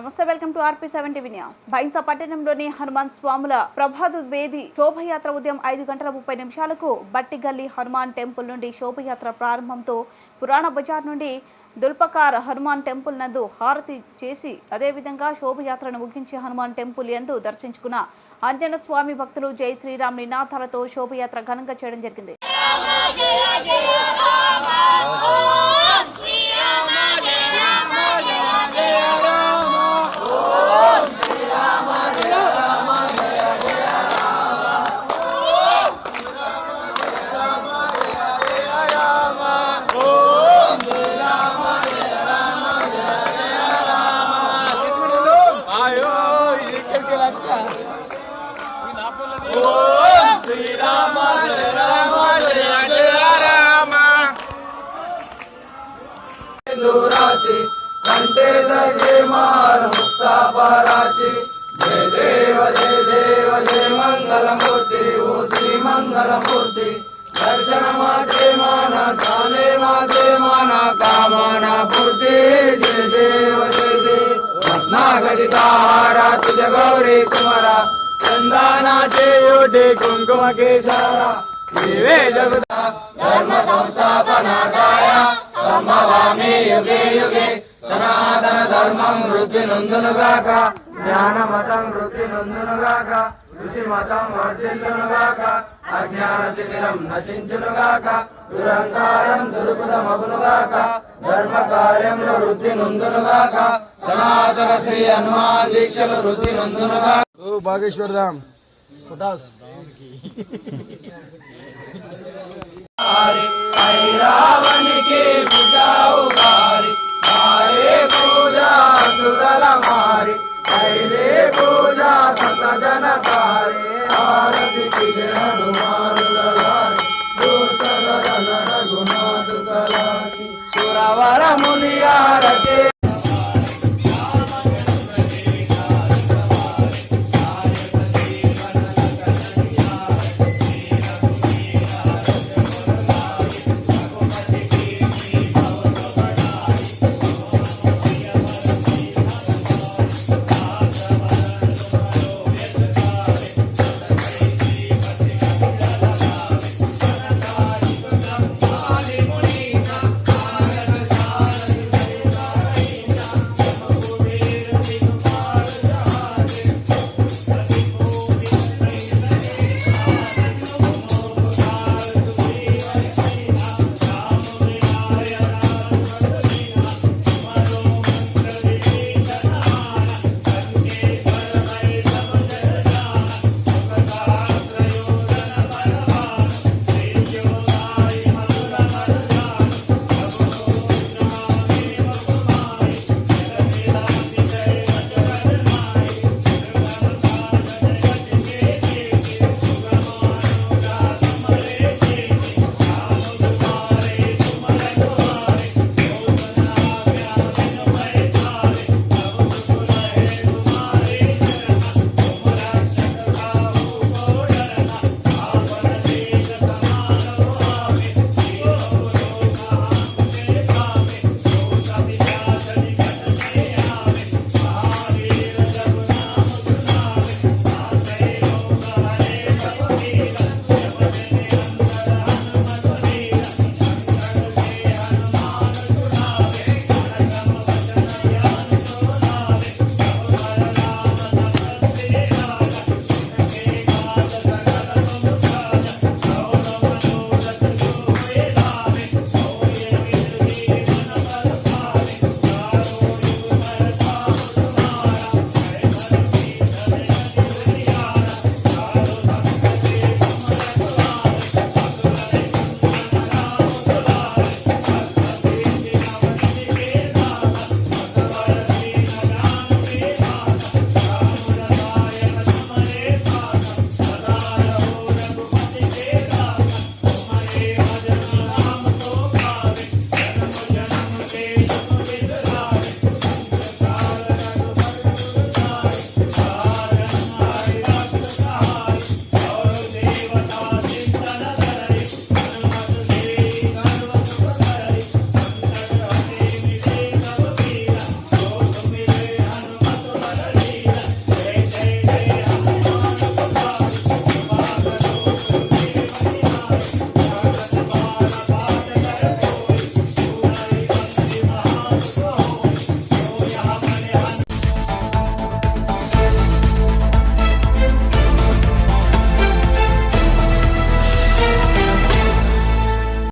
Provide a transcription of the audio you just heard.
నమస్తే, welcome to RP7 TV news. Bhainsa పట్టణంలోని హనుమాన్ స్వాముల ప్రభాత వేది శోభయాత్ర ఉదయం 5:30 బట్టిగల్లి హనుమాన్ టెంపుల్ నుండి శోభయాత్ర ప్రారంభంతో పురాణ బజార్ నుండి దుల్పకార్ హనుమాన్ టెంపుల్ నందు హారతి చేసి అదేవిధంగా శోభయాత్రను ముగించి హనుమాన్ టెంపుల్ యందు దర్శించుకున్న ఆంజనేయ స్వామి భక్తులు జై శ్రీరామ్ నినాదాలతో శోభయాత్ర ఘనంగా చేయడం జరిగింది. कंटे जय मार मुक्ता पराची जय देव जय मंगल मूर्ति ओ श्री मंगल मूर्ति दर्शन माते माना साने माते माना कामना पूर्ति जय देव रत्ना गजितारा तुझ गौरी कुमारा चंदनाचे योटे कुंकुम केसारा देवे जगता धर्म संस्थापनार्थाय संभवामि युगे युगे సనాతన ధర్మం వృద్ధి నొందునుగాక జ్ఞాన మతం వృద్ధి నొందునుగాక ఋషి మతం వర్ధిల్లునుగాక అజ్ఞాన తిమిరం నశించునుగాక దురహంకారం దుర్బుధమగునుగాక ధర్మ కార్యంలో వృద్ధి నొందునుగాక సనాతన శ్రీ హనుమాన్ దీక్షలు వృద్ధి నొందునుగాక. బాగేశ్వర్ ధామ్ పుటాస్ రావణికి పూజావు గారి मारे पूजा सुदल मारी पहले पूजा सत जन तारे आरती की हनुमान लगारी दूसर रघुनाथ कलाकी सुरवर मुनियार के ధాम